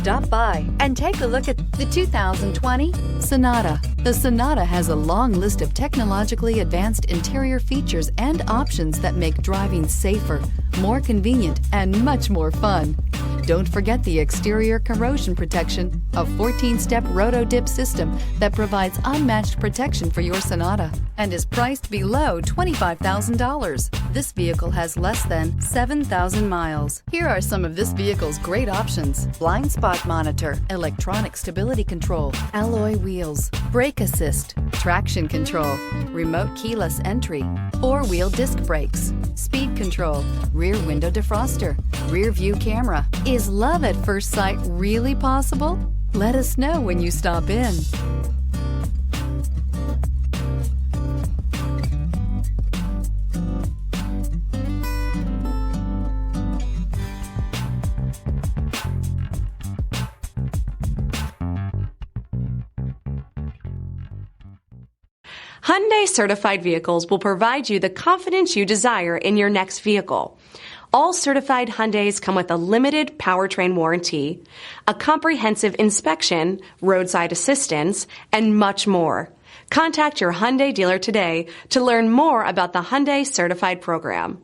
Stop by and take a look at the 2020 Sonata. The Sonata has a long list of technologically advanced interior features and options that make driving safer, more convenient, and much more fun. Don't forget the exterior corrosion protection, a 14-step roto-dip system that provides unmatched protection for your Sonata and is priced below $25,000. This vehicle has less than 7,000 miles. Here are some of this vehicle's great options: blind spot monitor, electronic stability control, alloy wheels, brake assist, traction control, remote keyless entry, four-wheel disc brakes, speed control, rear window defroster, rear view camera. Is love at first sight really possible? Let us know when you stop in. Hyundai certified vehicles will provide you the confidence you desire in your next vehicle. All certified Hyundais come with a limited powertrain warranty, a comprehensive inspection, roadside assistance, and much more. Contact your Hyundai dealer today to learn more about the Hyundai Certified Program.